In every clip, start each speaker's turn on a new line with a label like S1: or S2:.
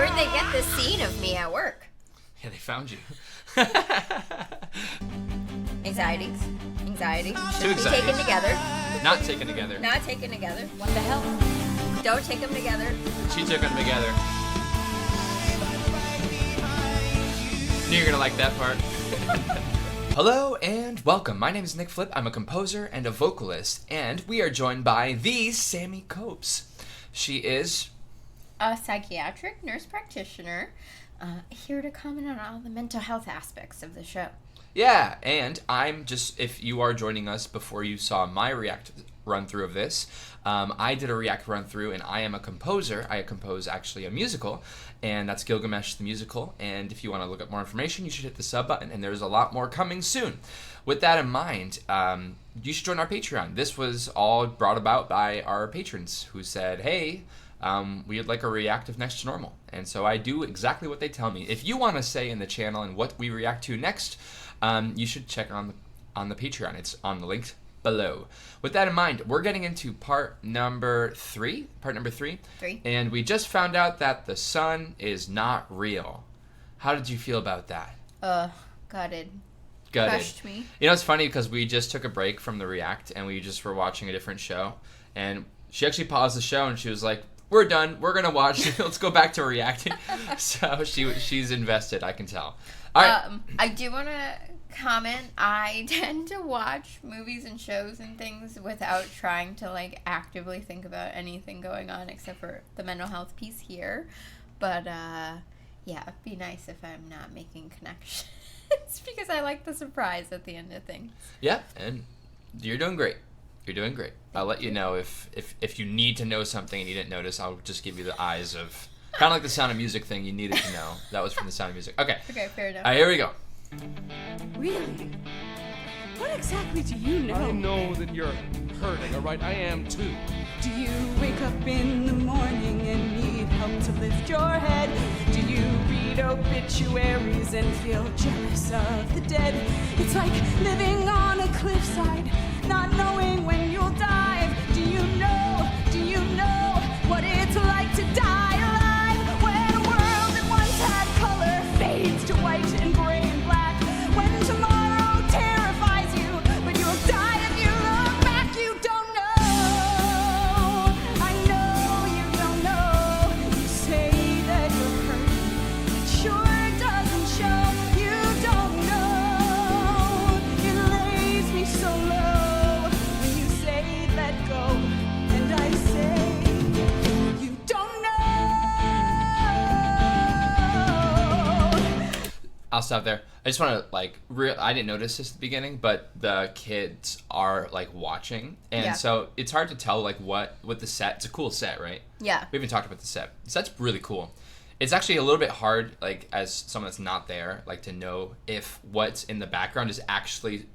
S1: Where'd they get this scene of me at work?
S2: Yeah, they found you.
S1: Anxieties.
S2: Two
S1: Should be taken together.
S2: Not taken together.
S1: Not taken together. What the hell? Don't take them together.
S2: She took them together. Knew you were gonna like that part. Hello and welcome. My name is Nick Flip. I'm a composer and a vocalist, and we are joined by the Sammy Copes. She is
S1: a psychiatric nurse practitioner, here to comment on all the mental health aspects of the show.
S2: Yeah, and I'm just, if you are joining us before you saw my React run-through of this, I did a React run-through, and I am a composer. I compose actually a musical, and that's Gilgamesh the Musical, and if you want to look up more information, you should hit the sub button, and there's a lot more coming soon. With that in mind, you should join our Patreon. This was all brought about by our patrons who said, hey, we'd like a react of Next to Normal. And so I do exactly what they tell me. If you want to say in the channel and what we react to next, you should check on the Patreon. It's on the link below. With that in mind, we're getting into part number three. And we just found out that the sun is not real. How did you feel about that?
S1: Gutted.
S2: Crushed
S1: me.
S2: You know, it's funny because we just took a break from the react and we just were watching a different show. And she actually paused the show and she was like, we're done. We're going to watch. Let's go back to reacting. So she's invested, I can tell. All right.
S1: I do want to comment. I tend to watch movies and shows and things without trying to, like, actively think about anything going on except for the mental health piece here. But, yeah, it'd be nice if I'm not making connections because I like the surprise at the end of things.
S2: Yeah, and you're doing great. You're doing great. I'll let you know if you need to know something and you didn't notice. I'll just give you the eyes of kind of like the Sound of Music thing you needed to know. That was from the Sound of Music. Okay.
S1: Okay, fair enough.
S2: All right, here we go.
S3: Really? What exactly do you know?
S4: I know that you're hurting, all right? I am too.
S3: Do you wake up in the morning and need help to lift your head? Do you read obituaries and feel jealous of the dead? It's like living on a cliffside, not knowing when you'll dive. Do you know what it's like to die alive? When a world that once had color fades to white and gray and black. When tomorrow terrifies you, but you'll die if you look back. You don't know. I know you don't know. You say that you're hurting, it sure doesn't show. You don't know. It lays me so low when you say let go, and I say you don't know.
S2: I'll stop there. I just want to, I didn't notice this at the beginning, but the kids are, watching. And
S1: Yeah.
S2: so it's hard to tell, what the set. It's a cool set, right?
S1: Yeah.
S2: We haven't talked about the set. The set's really cool. It's actually a little bit hard, as someone that's not there, to know if what's in the background is actually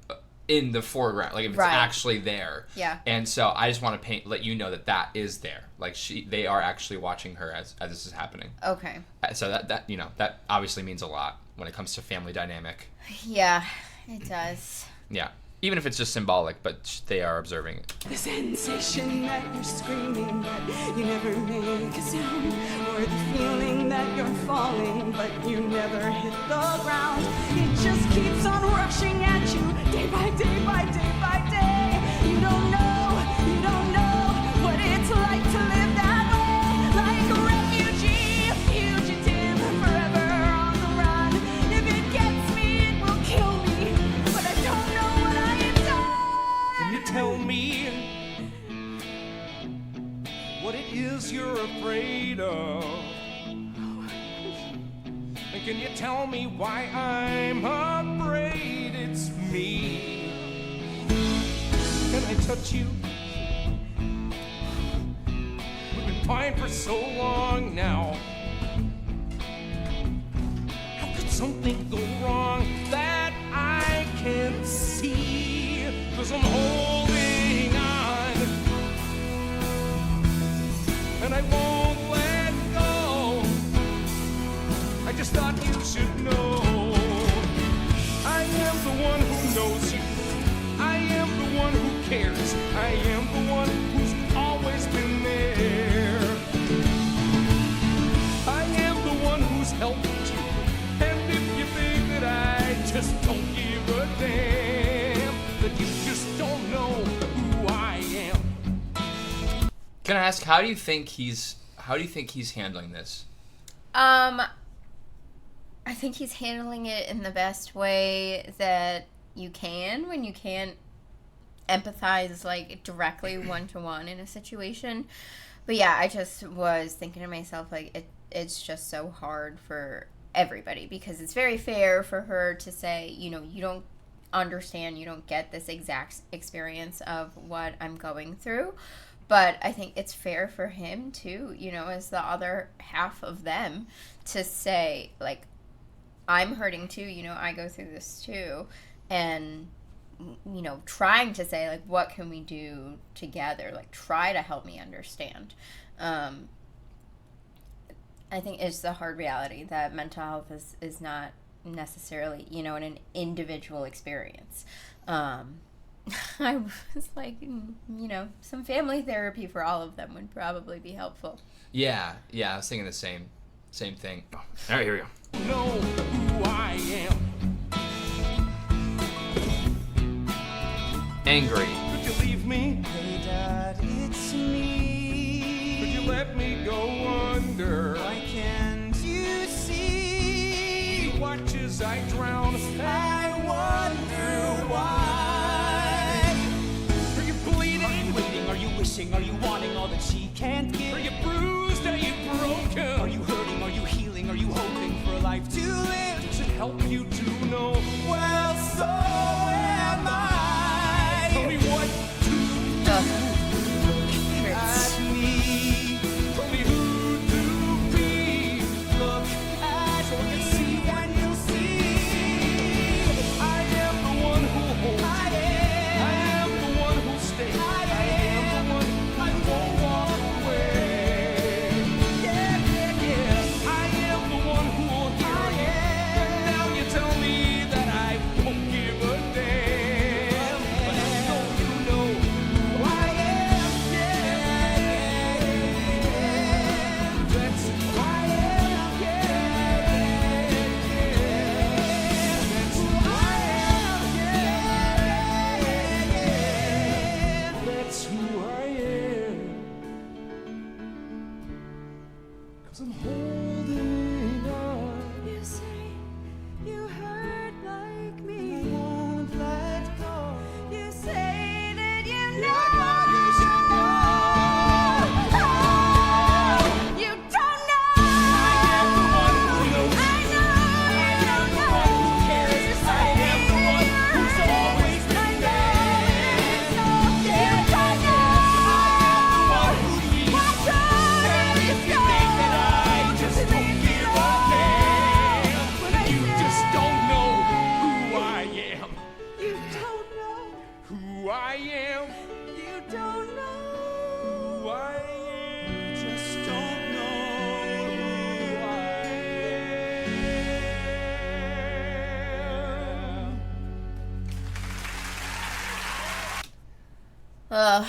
S2: in the foreground, if it's
S1: Right.
S2: actually there.
S1: Yeah.
S2: And so I just want to let you know that is there. They are actually watching her as this is happening.
S1: Okay.
S2: So that obviously means a lot when it comes to family dynamic.
S1: Yeah, it does.
S2: Yeah. Even if it's just symbolic, but they are observing it.
S3: The sensation that you're screaming, but you never make a sound. Or the feeling that you're falling, but you never hit the ground. It just keeps on rushing at you, day by day by day by day. You don't know what it's like to live that way. Like a refugee, a fugitive, forever on the run. If it gets me, it will kill me, but I don't know what I have done.
S4: Can you tell me what it is you're afraid of? And can you tell me why I'm afraid it's me? Can I touch you? We've been fine for so long now. How could something go wrong that I can't see? 'Cause I'm holding on, and I won't let go. I just thought you should know. I am the one who knows you. I am the one who cares. I am the one who's always been there. I am the
S2: Can I ask, how do you think he's handling this?
S1: I think he's handling it in the best way that you can when you can't empathize like directly one-to-one in a situation. But yeah, I just was thinking to myself, like, it's just so hard for everybody, because it's very fair for her to say, you know, you don't understand, you don't get this exact experience of what I'm going through. But I think it's fair for him too, you know, as the other half of them, to say, like, I'm hurting too, you know, I go through this too. And, you know, trying to say, like, what can we do together? Like, try to help me understand. I think it's the hard reality that mental health is not necessarily, you know, an individual experience. I was like, you know, some family therapy for all of them would probably be helpful.
S2: Yeah, I was thinking the same thing. Oh, all right, here we go.
S4: Know who I am.
S2: Angry.
S4: Could you leave me?
S3: Hey, Dad, it's me.
S4: Could you let me go under?
S3: Why can't you see?
S4: You watch as I drown.
S3: I wonder why.
S4: Are you bleeding?
S3: Are you waiting? Are you wishing? Are you wanting all that she can't give?
S4: Are you bruised? Are you broken?
S3: Are you hurting? Are you healing? Are you hoping for a life to live?
S4: Does it help you to know?
S3: Well, so am I.
S4: Tell me what to do.
S1: Hurts.
S3: At me.
S4: Tell me who to be.
S3: Look at me and you'll see.
S4: I am the one who holds.
S3: I
S4: I am the one who stays. I am the one who won't walk away.
S3: yeah.
S4: I am the one who will hear you. And now you tell me that I won't give a damn. But I know you know who I am. That's who I am. That's who I am. That's who I am. 'Cause I'm holding on.
S3: You say you hurt like me. I won't let go. You say that you know. You don't know.
S4: I am the one who knows.
S3: I know.
S4: I am the one who cares. I am the one who's always been there.
S3: You don't know.
S4: One who leads. And if you think that I just don't give a damn, you just don't know who I am.
S3: You don't know.
S4: Who I am.
S3: You don't know.
S4: Who I am.
S3: Just don't know who I am.
S1: Ugh,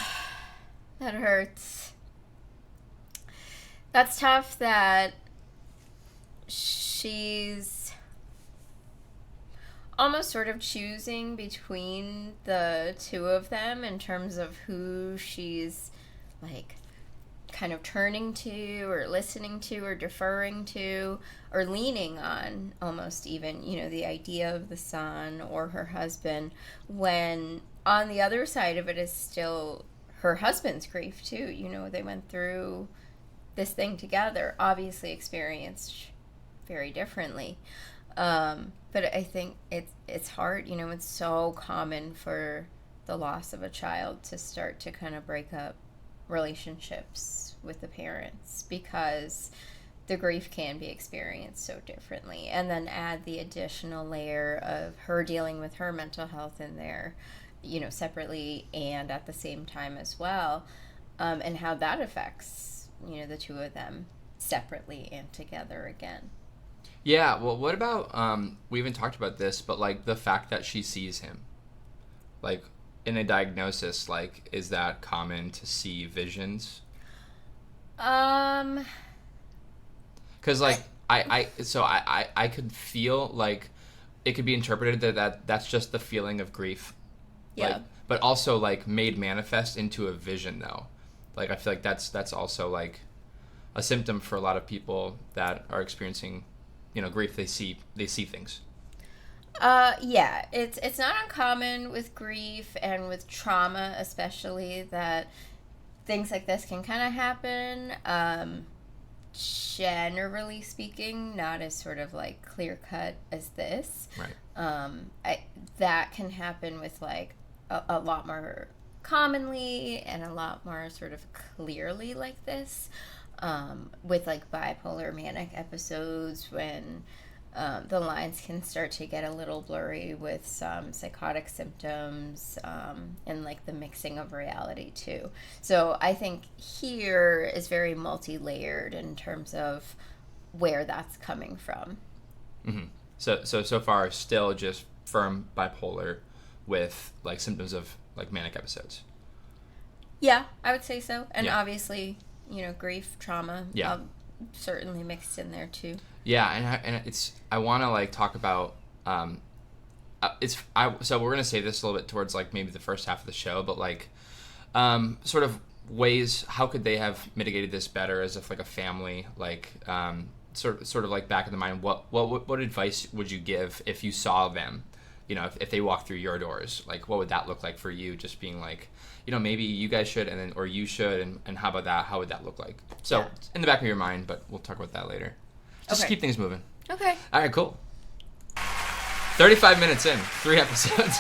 S1: that hurts. That's tough that she's almost sort of choosing between the two of them in terms of who she's, like, kind of turning to or listening to or deferring to or leaning on, almost even, you know, the idea of the son or her husband, when on the other side of it is still her husband's grief too. You know, they went through this thing together, obviously experienced very differently. But I think it's hard, you know, it's so common for the loss of a child to start to kind of break up relationships with the parents, because the grief can be experienced so differently. And then add the additional layer of her dealing with her mental health in there, you know, separately and at the same time as well, and how that affects, you know, the two of them separately and together again.
S2: Yeah, well, what about, we even talked about this, but, like, the fact that she sees him, like, in a diagnosis, like, is that common to see visions? Because, like, I could feel, like, it could be interpreted that's just the feeling of grief.
S1: Yeah.
S2: Like, but also, like, made manifest into a vision, though. Like I feel like that's also like a symptom for a lot of people that are experiencing, grief. They see things.
S1: Yeah, it's not uncommon with grief and with trauma, especially, that things like this can kind of happen. Generally speaking, not as sort of like clear cut as this.
S2: Right.
S1: That can happen with like a lot more commonly and a lot more sort of clearly like this, with like bipolar manic episodes when the lines can start to get a little blurry with some psychotic symptoms, and like the mixing of reality too. So I think here is very multi-layered in terms of where that's coming from.
S2: Mm-hmm. So far still just firm bipolar with like symptoms of like manic episodes.
S1: Yeah, I would say so. And
S2: Yeah.
S1: obviously, grief, trauma,
S2: Yeah.
S1: certainly mixed in there too.
S2: Yeah, and I want to like talk about so we're gonna say this a little bit towards like maybe the first half of the show, but like sort of ways how could they have mitigated this better as if like a family, like sort of like back in the mind, what advice would you give if you saw them, if they walked through your doors, like what would that look like for you, just being like, maybe you guys should or you should, and how about that, how would that look like? So in the back of your mind, but we'll talk about that later. Just keep things moving.
S1: Okay.
S2: All right, cool. 35 minutes in, 3 episodes.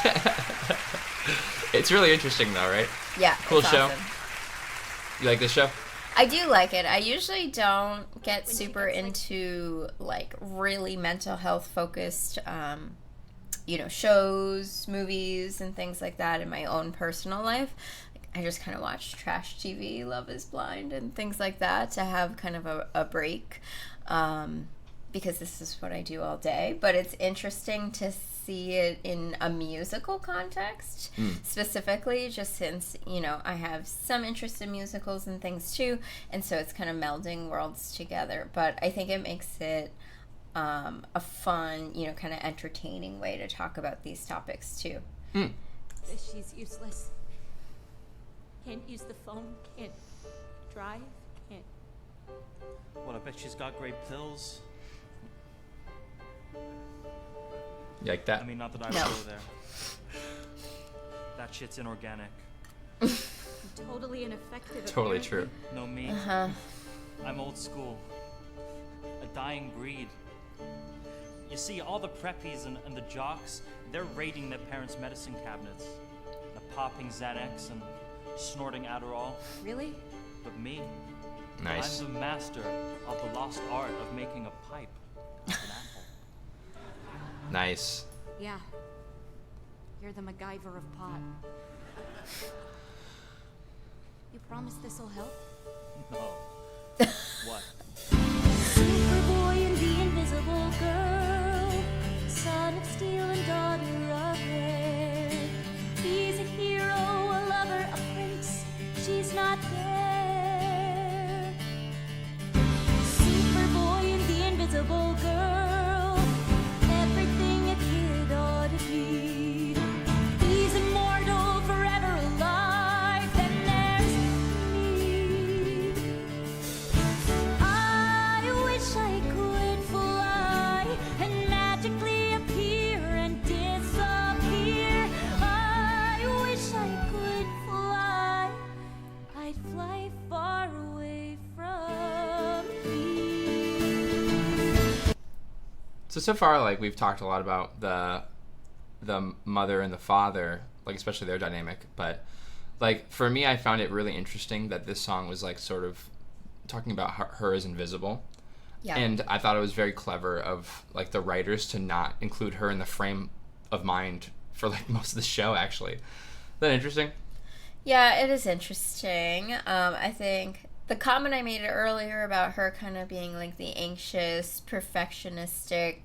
S2: It's really interesting, though, right?
S1: Yeah.
S2: Cool
S1: it's
S2: show.
S1: Awesome.
S2: You like this show?
S1: I do like it. I usually don't get super into like really mental health focused, shows, movies, and things like that in my own personal life. I just kind of watch trash TV, Love is Blind, and things like that to have kind of a break, because this is what I do all day. But it's interesting to see it in a musical context, specifically, just since, I have some interest in musicals and things too, and so it's kind of melding worlds together. But I think it makes it a fun, kind of entertaining way to talk about these topics too.
S5: She's useless. Can't use the phone, can't drive, can't...
S6: What, I bet she's got great pills.
S2: You like that?
S6: I mean, not that I would
S1: No.
S6: go there. That shit's inorganic.
S5: Totally ineffective.
S2: Totally
S5: apparently.
S2: true.
S6: No me.
S1: Uh-huh.
S6: I'm old school. A dying breed. You see, all the preppies and the jocks, they're raiding their parents' medicine cabinets. They're popping Xanax and snorting Adderall.
S5: Really?
S6: But me,
S2: Nice.
S6: I'm the master of the lost art of making a pipe out of an apple.
S2: Nice.
S5: Yeah. You're the MacGyver of pot. You promise this'll help?
S6: No. What?
S5: Superboy and the Invisible Girl, son of steel and daughter of air. He's a hero, a lover, a prince. She's not there. Superboy and the Invisible Girl, everything a kid ought to be. He's immortal, forever alive. Then there's me. I wish I could fly and magically appear and disappear. I wish I could fly. I'd fly far away from here.
S2: So far, like, we've talked a lot about the mother and the father, like, especially their dynamic, but like for me, I found it really interesting that this song was like sort of talking about her as invisible.
S1: Yeah.
S2: And I thought it was very clever of like the writers to not include her in the frame of mind for like most of the show, actually. Is that interesting?
S1: Yeah, it is interesting. I think the comment I made earlier about her kind of being like the anxious, perfectionistic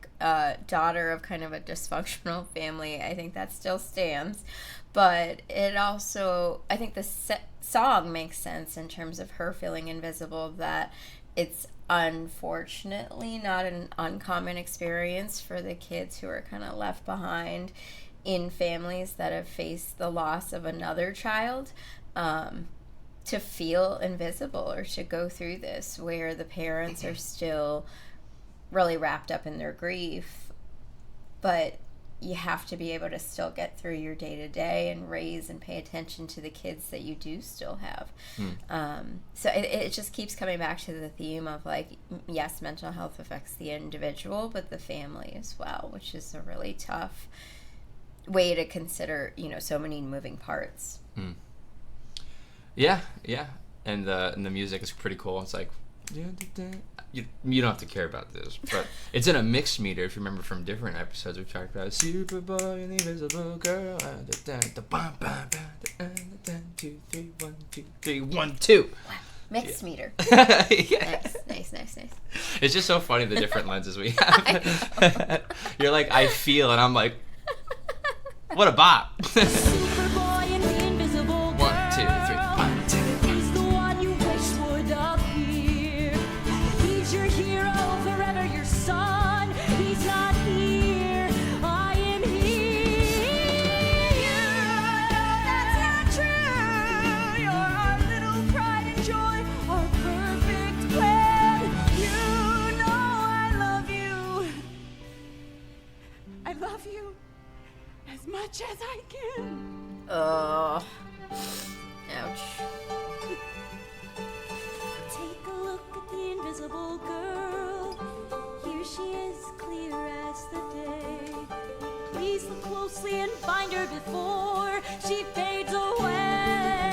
S1: daughter of kind of a dysfunctional family, I think that still stands. But it also, I think the song makes sense in terms of her feeling invisible, that it's unfortunately not an uncommon experience for the kids who are kind of left behind in families that have faced the loss of another child. to feel invisible or to go through this where the parents are still really wrapped up in their grief, but you have to be able to still get through your day-to-day and raise and pay attention to the kids that you do still have. So it just keeps coming back to the theme of, like, yes, mental health affects the individual, but the family as well, which is a really tough way to consider, so many moving parts.
S2: Yeah. And the music is pretty cool. It's like, you don't have to care about this, but it's in a mixed meter. If you remember from different episodes, we've talked about Superboy and the Invisible Girl. 2, 3, 1, 2, 3, 1, 2.
S1: Mixed meter.
S2: Yeah.
S1: Nice.
S2: It's just so funny the different lenses we have. You're like, I feel, and I'm like, what a bop.
S5: Superboy and the invisible girl.
S2: 1, 2, 3, 1, 2.
S5: He's the one you wish would appear. He's your hero, forever your son. He's not here. I am here. That's not true. You're our little pride and joy, our perfect plan. You know I love you.
S3: I love you as much as I can.
S1: Oh. Ouch.
S5: Take a look at the invisible girl. Here she is, clear as the day. Please look closely and find her before she fades away.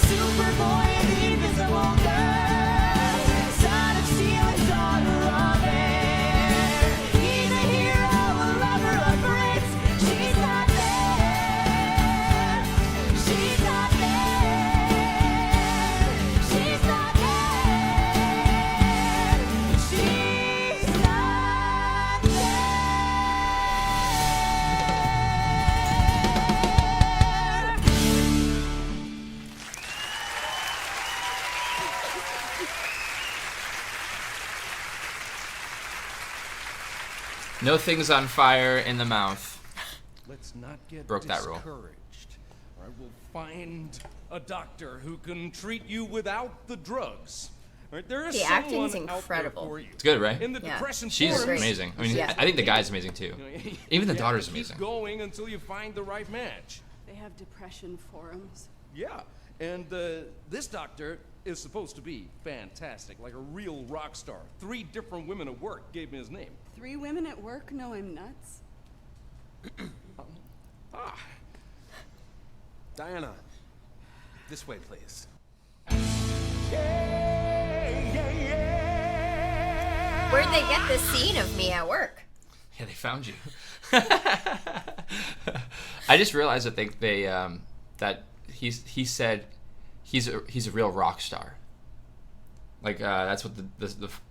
S5: Superboy and the invisible girl, son of steel and daughter of air. He's a hero, a lover, a prince. She's not there. She's not there. She's not there. She's not
S2: No things on fire in the mouth.
S4: Let's not get
S2: Broke that rule.
S4: discouraged. Or I will find a doctor who can treat you without the drugs. All right, there is
S1: The
S4: someone
S1: acting's
S4: out there
S1: incredible.
S4: for you.
S2: It's good, right?
S4: In the
S1: Yeah.
S4: depression
S2: She's
S4: forums,
S2: amazing. I mean,
S1: Yeah.
S2: I think the guy's amazing too. Even the
S4: you
S2: daughter's
S4: have to
S2: amazing.
S4: Keep going until you find the right match.
S3: They have depression forums.
S4: Yeah, and this doctor is supposed to be fantastic, like a real rock star. 3 different women at work gave me his name.
S3: 3 women at work know I'm nuts.
S7: Diana, this way, please.
S1: Where'd they get this scene of me at work?
S2: Yeah, they found you. I just realized that they that he said he's a real rock star. Like that's what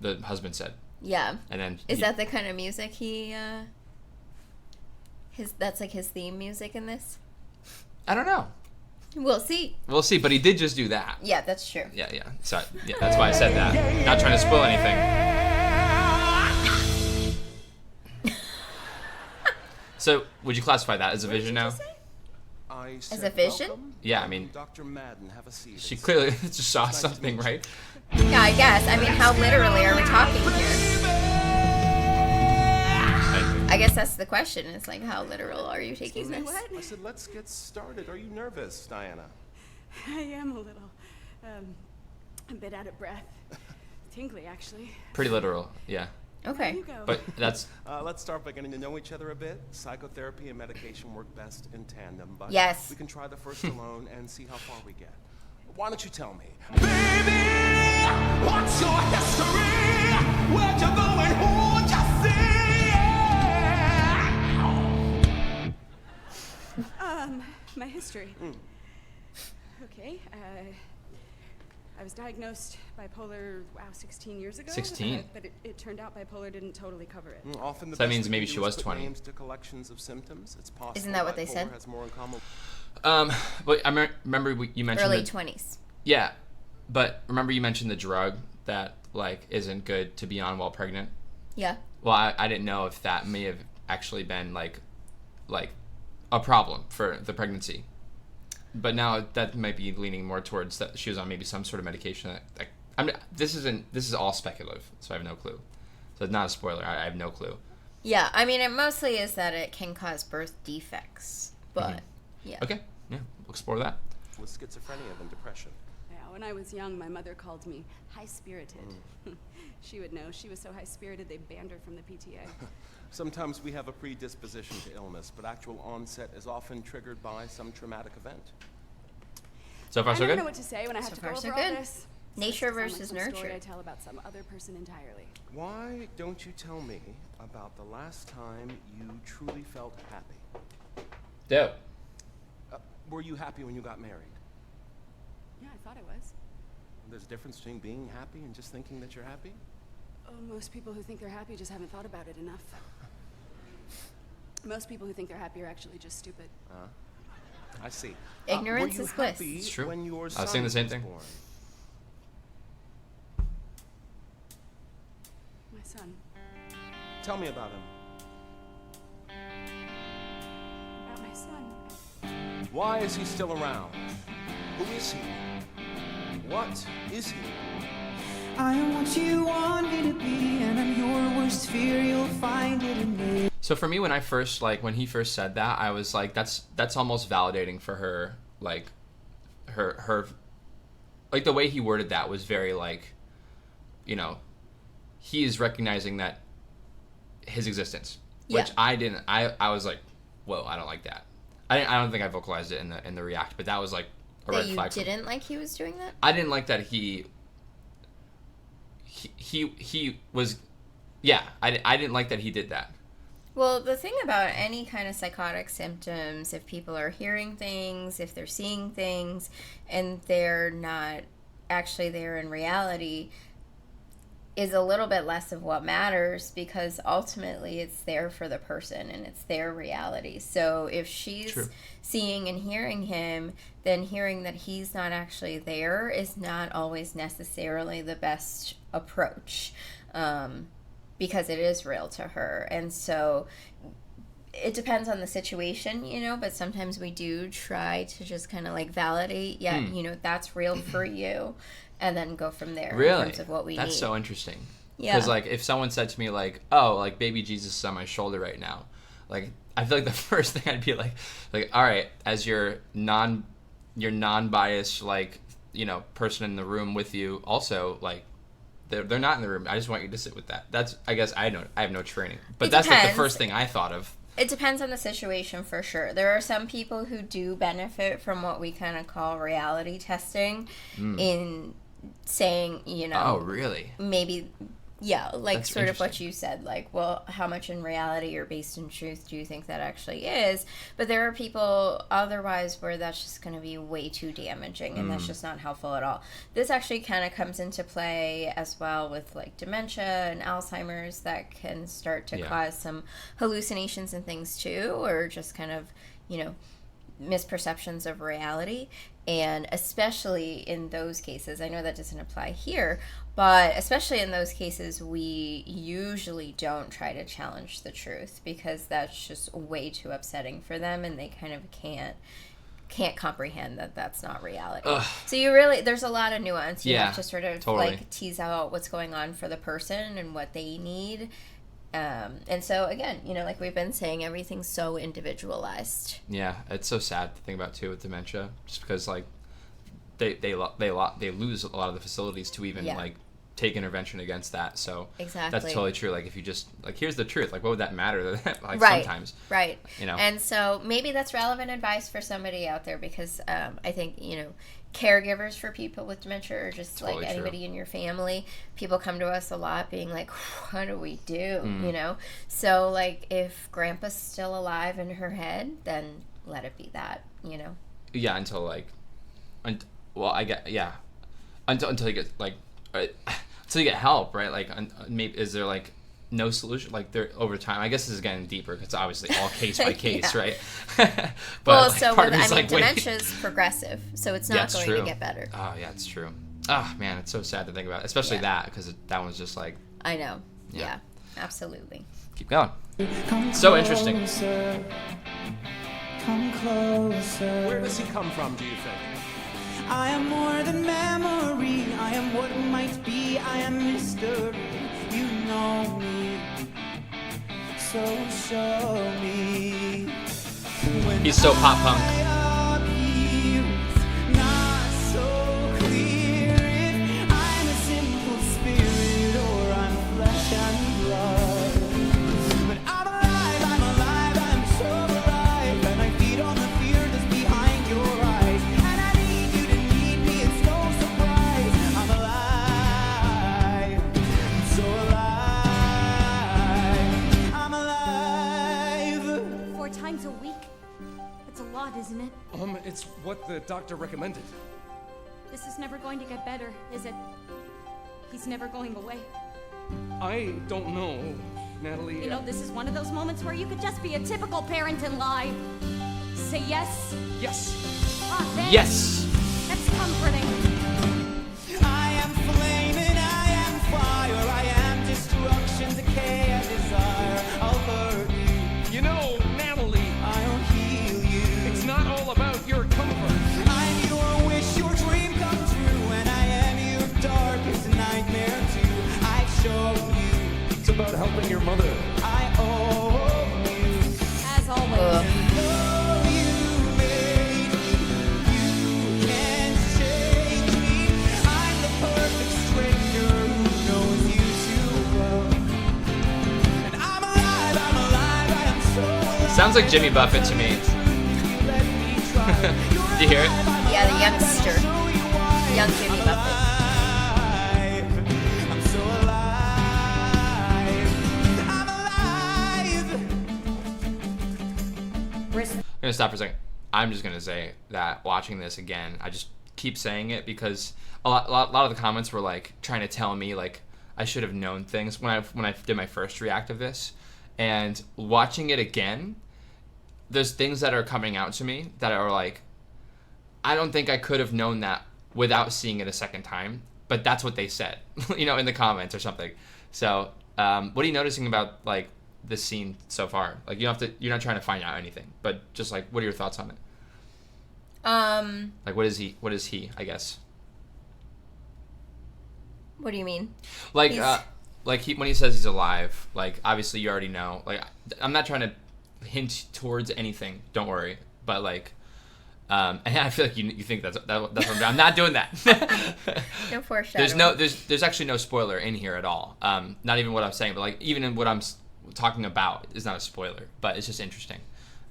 S2: the husband said.
S1: Yeah.
S2: And then
S1: Is that the kind of music that's like his theme music in this?
S2: I don't know.
S1: We'll see.
S2: We'll see. But he did just do that.
S1: Yeah, that's true.
S2: Yeah. So yeah, that's why I said that. Not trying to spoil anything. So would you classify that as a vision now?
S7: I
S1: As a vision?
S7: welcome.
S2: Yeah, I mean,
S7: Dr. Madden, have a seat.
S2: she clearly just saw something, right?
S1: Yeah, I guess. I mean, how literally are we talking here? I guess that's the question. It's like, how literal are you taking this?
S3: What?
S7: I said, let's get started. Are you nervous, Diana?
S3: I am a little, a bit out of breath. Tingly, actually.
S2: Pretty literal, yeah.
S1: Okay.
S3: You go.
S2: But that's
S7: Let's start by getting to know each other a bit. Psychotherapy and medication work best in tandem, but
S1: Yes.
S7: we can try the first alone and see how far we get. Why don't you tell me?
S4: Baby, what's your history? Where'd you go and who'd you see?
S3: My history. Okay, I was diagnosed bipolar, 16 years ago.
S2: 16?
S3: But it turned out bipolar didn't totally cover it.
S7: Often the
S2: So that
S7: best
S2: means
S7: we
S2: maybe
S7: can
S2: she
S7: do
S2: was
S7: is put
S2: 20.
S7: names to collections of symptoms. It's possible
S1: Isn't that what they
S7: bipolar
S1: said?
S7: has more in common.
S2: but I remember you mentioned
S1: Early
S2: the-
S1: 20s.
S2: Yeah, but remember you mentioned the drug that like isn't good to be on while pregnant.
S1: Yeah.
S2: Well, I didn't know if that may have actually been like a problem for the pregnancy. but now that might be leaning more towards that she was on maybe some sort of medication. This is all speculative, so I have no clue. So it's not a spoiler. I have no clue.
S1: Yeah, I mean, it mostly is that it can cause birth defects, but yeah.
S2: Okay, yeah, we'll explore that.
S7: With schizophrenia than depression.
S3: Yeah, when I was young, my mother called me high-spirited. She would know. She was so high-spirited, they banned her from the PTA.
S7: Sometimes we have a predisposition to illness, but actual onset is often triggered by some traumatic event.
S2: So far,
S3: I
S2: so
S3: never
S2: good?
S3: know what to say when I have
S1: So
S3: to
S1: far,
S3: go
S1: so
S3: over all
S1: good.
S3: this.
S1: Nature
S3: It's like
S1: versus
S3: some story
S1: nurture.
S3: I tell about some other person entirely.
S7: Why don't you tell me about the last time you truly felt happy?
S2: Dope.
S7: Were you happy when you got married?
S3: Yeah, I thought I was.
S7: There's a difference between being happy and just thinking that you're happy?
S3: Oh, most people who think they're happy just haven't thought about it enough. Most people who think they're happy are actually just stupid.
S7: I see.
S1: Ignorance
S7: were you
S1: is bliss.
S7: happy
S2: It's true.
S7: When your
S2: I was
S7: son
S2: saying the same
S7: was
S2: thing.
S7: born?
S3: My son.
S7: Tell me about him.
S3: About my son.
S7: Why is he still around? Who is he? What is he?
S8: I am what you want me to be, and I'm your worst fear. You'll find it in me.
S2: So for me, when he first said that, I was like, that's almost validating for her. Like, her, like the way he worded that was very like, you know, he is recognizing that his existence, which
S1: Yeah.
S2: I didn't. I was like, whoa, I don't like that. I don't think I vocalized it in the react, but that was like a
S1: That
S2: red
S1: you
S2: flag. for me.
S1: didn't like he was doing that?
S2: I didn't like that he was, yeah. I didn't like that he did that.
S1: Well, the thing about any kind of psychotic symptoms, if people are hearing things, if they're seeing things, and they're not actually there in reality, is a little bit less of what matters, because ultimately it's there for the person and it's their reality. So if she's
S2: True.
S1: seeing and hearing him, then hearing that he's not actually there is not always necessarily the best approach, because it is real to her. And so it depends on the situation, you know, but sometimes we do try to just kind of like validate, you know, that's real for you, and then go from there
S2: Really?
S1: in terms of what we
S2: That's
S1: need.
S2: so interesting.
S1: Yeah.
S2: Because like if someone said to me like, oh, like baby Jesus is on my shoulder right now, like I feel like the first thing I'd be like, all right, as your non-biased, like, you know, person in the room with you, also like they're not in the room. I just want you to sit with that. That's, I guess I have no training, but
S1: It
S2: that's like the
S1: depends.
S2: first thing I thought of.
S1: It depends on the situation for sure. There are some people who do benefit from what we kind of call reality testing, in saying, you know,
S2: Oh, really?
S1: maybe, yeah, like
S2: That's
S1: sort of what
S2: interesting.
S1: you said, like, well, how much in reality or based in truth do you think that actually is? But there are people otherwise where that's just going to be way too damaging, and that's just not helpful at all. This actually kind of comes into play as well with like dementia and Alzheimer's, that can start to
S2: Yeah.
S1: cause some hallucinations and things too, or just kind of, you know, misperceptions of reality. And especially in those cases, I know that doesn't apply here, but especially in those cases, we usually don't try to challenge the truth, because that's just way too upsetting for them, and they kind of can't comprehend that that's not reality.
S2: Ugh.
S1: So you really, there's a lot of nuance. You
S2: Yeah,
S1: have to sort of
S2: totally.
S1: like tease out what's going on for the person and what they need. And so again, you know, like we've been saying, everything's so individualized.
S2: Yeah, it's so sad to think about too with dementia, just because like they lose a lot of the facilities to even
S1: Yeah.
S2: like take intervention against that. So
S1: Exactly.
S2: that's totally true. Like if you just like, here's the truth. Like what would that matter? Like
S1: Right.
S2: sometimes,
S1: Right.
S2: you know.
S1: And so maybe that's relevant advice for somebody out there, because I think, you know, caregivers for people with dementia, or just
S2: Totally
S1: like
S2: true.
S1: anybody in your family, people come to us a lot being like, what do we do? You know? So like if grandpa's still alive in her head, then let it be that, you know?
S2: Yeah, until like, well, I get, yeah, until you get like, until you get help, right? Like, maybe is there like no solution? Like there over time, I guess this is getting deeper because it's obviously all case by case,
S1: Yeah.
S2: right? but
S1: Well,
S2: like,
S1: so
S2: part
S1: with,
S2: of me
S1: I
S2: is
S1: mean,
S2: like, wait.
S1: dementia is progressive, so it's
S2: Yeah,
S1: not
S2: it's
S1: going
S2: true.
S1: to get better.
S2: Oh yeah, it's true. Oh man, it's so sad to think about, especially
S1: Yeah.
S2: that, because that one's just like,
S1: I know.
S2: Yeah.
S1: Yeah, absolutely.
S2: keep going.
S8: Come
S2: So interesting.
S8: closer. come closer.
S7: Where does he come from, do you think?
S8: I am more than memory. I am what might be. I am mystery. You know me, so show me. When
S2: He's so pop punk.
S8: I appear, it's not so clear if I'm a simple spirit or I'm flesh and blood. But I'm alive, I'm so alive, and I feed on the fear that's behind your eyes. And I need you to need me, it's no surprise. I'm alive, I'm so alive, I'm alive.
S5: 4 times a week? It's a lot, isn't it?
S4: It's what the doctor recommended.
S5: This is never going to get better, is it? He's never going away.
S4: I don't know, Natalie.
S5: You know, this is one of those moments where you could just be a typical parent and lie. Say yes.
S4: Yes.
S5: Ah, thanks.
S2: Yes.
S5: That's comforting.
S8: I am flame and I am fire. I am destruction, decay, and desire. I'll hurt you,
S4: You know, Natalie,
S8: I'll heal you.
S4: it's not all about your comfort.
S8: I'm your wish, your dream come true, and I am your darkest nightmare too. I've shown you,
S4: It's about helping your mother.
S8: I owe you.
S5: As always.
S8: Though you made me, you can't change me. I'm the perfect stranger who knows you too well. And I'm alive, I am so alive.
S2: Sounds like Jimmy Buffett to me.
S8: You let me try.
S2: Do you hear it?
S1: Yeah, the youngster. Young Jimmy Buffett.
S8: I'm so alive. I'm alive.
S2: I'm gonna stop for a second. I'm just gonna say that watching this again, I just keep saying it because a lot of the comments were like trying to tell me like I should have known things when I did my first react of this, and watching it again, there's things that are coming out to me that are like, I don't think I could have known that without seeing it a second time, but that's what they said, in the comments or something. So, what are you noticing about like this scene so far? Like you're not trying to find out anything, but just like, what are your thoughts on it? Like, what is he, I guess?
S1: What do you mean?
S2: Like,
S1: He's-
S2: when he says he's alive, like, obviously you already know. Like, I'm not trying to hint towards anything. Don't worry. But like, and I feel like you think that's what I'm not doing that.
S1: No foreshadowing.
S2: There's actually no spoiler in here at all. Not even what I'm saying, but like even in what I'm talking about is not a spoiler, but it's just interesting.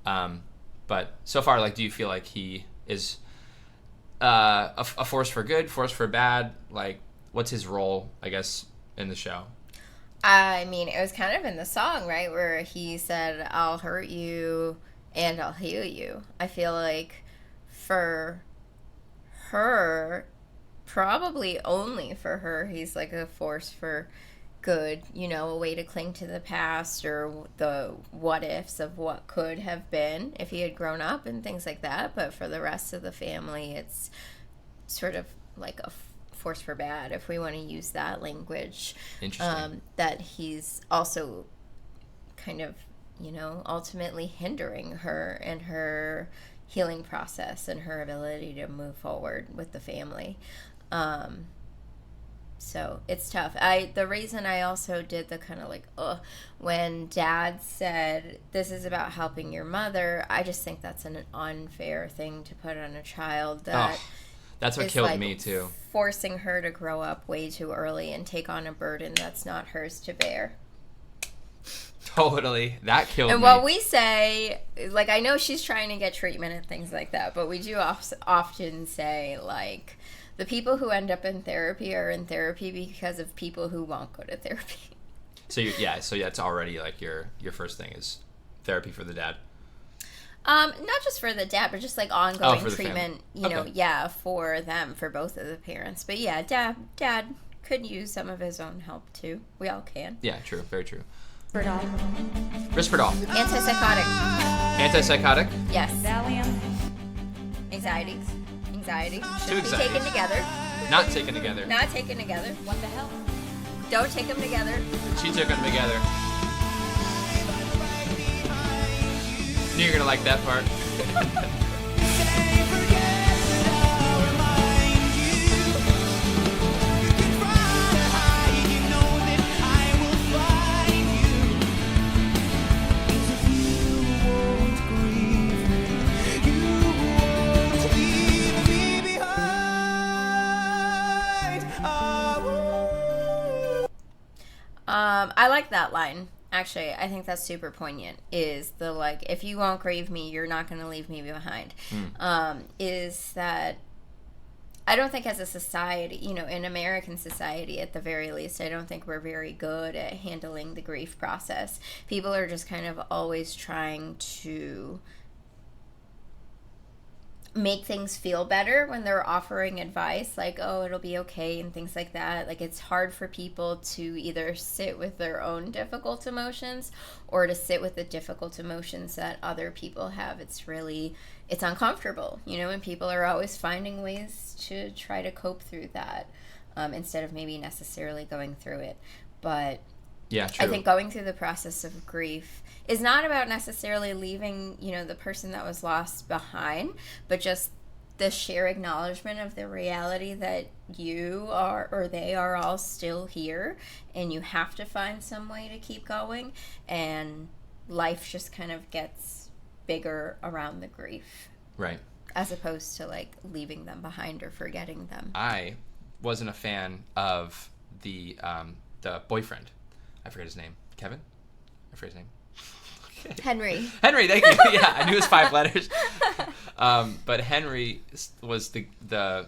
S2: But so far, like, do you feel like he is a force for good, force for bad? Like, what's his role, I guess, in the show?
S1: I mean, it was kind of in the song, right, where he said, I'll hurt you and I'll heal you. I feel like for her, probably only for her, he's like a force for good, a way to cling to the past or the what ifs of what could have been if he had grown up and things like that. But for the rest of the family, it's sort of like a force for bad, if we want to use that language.
S2: Interesting.
S1: That he's also kind of, ultimately hindering her and her healing process and her ability to move forward with the family. So it's tough. The reason I also did the kind of like, when Dad said, this is about helping your mother, I just think that's an unfair thing to put on a child.
S2: That's what
S1: is,
S2: killed
S1: like,
S2: me too.
S1: Forcing her to grow up way too early and take on a burden that's not hers to bear.
S2: Totally. That killed
S1: And
S2: me.
S1: what we say, like, I know she's trying to get treatment and things like that, but we do often say, like, the people who end up in therapy are in therapy because of people who won't go to therapy.
S2: So it's already like your first thing is therapy for the dad.
S1: Not just for the dad, but just like ongoing
S2: for the
S1: treatment,
S2: family. Okay.
S1: For them, for both of the parents. But yeah, dad could use some of his own help too. We all can.
S2: Yeah, true. Very true.
S5: Risperdal.
S2: Risperdal.
S1: Antipsychotic.
S2: Antipsychotic?
S1: Yes.
S5: Valium.
S1: Anxiety.
S2: Two
S1: Should be taken
S2: anxieties.
S1: together.
S2: Not taken together.
S1: Not taken together.
S5: What the hell?
S1: Don't take them together.
S2: She took them together. Knew you're gonna like that part.
S8: Say forget that I'll remind you. You can try to hide, you know that I will find you. 'Cause if you won't grieve me, you won't leave me behind.
S1: I like that line. Actually, I think that's super poignant. Is the like, if you won't grieve me, you're not going to leave me behind. Is that I don't think as a society, in American society at the very least, I don't think we're very good at handling the grief process. People are just kind of always trying to make things feel better when they're offering advice, like, oh, it'll be okay, and things like that. Like, it's hard for people to either sit with their own difficult emotions or to sit with the difficult emotions that other people have. It's uncomfortable, and people are always finding ways to try to cope through that, instead of maybe necessarily going through it. But
S2: Yeah, true.
S1: I think going through the process of grief is not about necessarily leaving, the person that was lost behind, but just the sheer acknowledgement of the reality that you are, or they are all still here, and you have to find some way to keep going, and life just kind of gets bigger around the grief.
S2: Right.
S1: As opposed to, like, leaving them behind or forgetting them.
S2: I wasn't a fan of the boyfriend. I forget his name. Kevin? I forget his name.
S1: Henry.
S2: Henry, thank you. Yeah, I knew it was 5 letters. But Henry was the.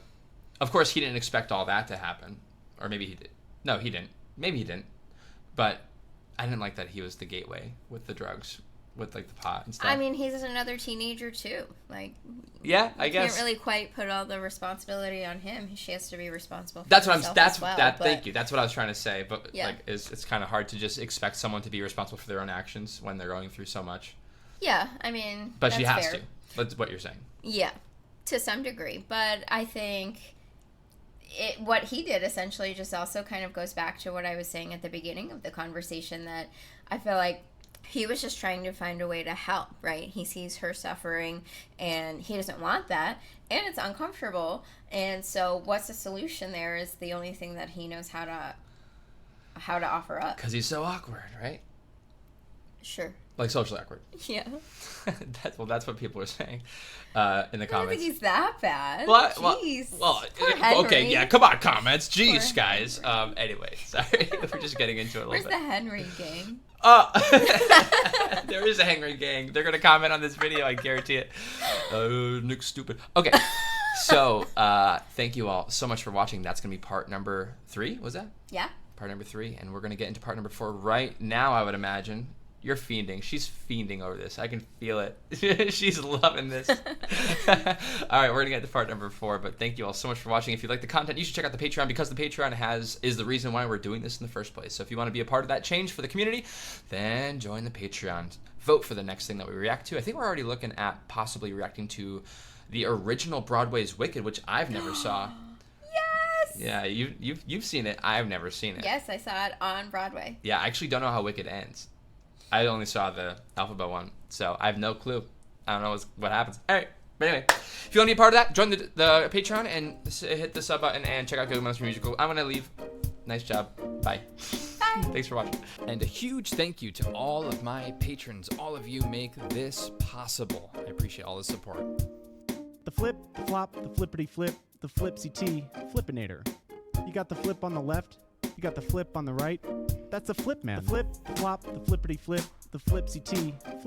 S2: Of course, he didn't expect all that to happen, or maybe he did. No, he didn't. Maybe he didn't. But I didn't like that he was the gateway with the drugs, with like the pot and stuff.
S1: I mean, he's another teenager too. Like,
S2: yeah, I guess
S1: can't really quite put all the responsibility on him. She has to be responsible for
S2: that's what I'm.
S1: herself
S2: That's
S1: as well,
S2: that.
S1: but-
S2: Thank you. That's what I was trying to say. But
S1: Yeah.
S2: like, it's kind of hard to just expect someone to be responsible for their own actions when they're going through so much.
S1: Yeah, I mean,
S2: But she
S1: that's
S2: has
S1: fair.
S2: to. That's what you're saying.
S1: Yeah, to some degree. But I think what he did essentially just also kind of goes back to what I was saying at the beginning of the conversation, that I feel like he was just trying to find a way to help, right? He sees her suffering, and he doesn't want that, and it's uncomfortable. And so what's the solution there is the only thing that he knows how to offer up.
S2: Because he's so awkward, right?
S1: Sure.
S2: Like socially awkward.
S1: Yeah.
S2: That's what people are saying in the
S1: I don't
S2: comments.
S1: think he's that bad.
S2: Well,
S1: Jeez.
S2: well,
S1: Poor
S2: okay,
S1: Henry.
S2: yeah, come on, comments. Jeez,
S1: Poor
S2: guys. Anyway, sorry. We're just getting into it a little
S1: Where's
S2: bit.
S1: the Henry gang?
S2: There is a Henry gang. They're going to comment on this video, I guarantee it. Nick's stupid. Okay, so thank you all so much for watching. That's going to be part number 3, was that?
S1: Yeah.
S2: Part number 3, and we're going to get into part number 4 right now, I would imagine. You're fiending. She's fiending over this. I can feel it. She's loving this. All right, we're going to get to part number 4, but thank you all so much for watching. If you like the content, you should check out the Patreon, because the Patreon is the reason why we're doing this in the first place. So if you want to be a part of that change for the community, then join the Patreon. Vote for the next thing that we react to. I think we're already looking at possibly reacting to the original Broadway's Wicked, which I've never saw.
S1: Yes.
S2: Yeah, you've seen it. I've never seen it.
S1: Yes, I saw it on Broadway.
S2: Yeah, I actually don't know how Wicked ends. I only saw the alphabet one, so I have no clue. I don't know what happens. All right, but anyway, if you want to be a part of that, join the Patreon and hit the sub button and check out Google Monster Musical. I'm gonna leave. Nice job. Bye.
S1: Bye.
S2: Thanks for watching. And a huge thank you to all of my patrons. All of you make this possible. I appreciate all the support.
S9: The flip, the flop, the flippity flip, the flipsy T, Flippinator. You got the flip on the left, you got the flip on the right. That's a flip, man. The flip, the flop, the flippity flip, the flipsy T, Flip.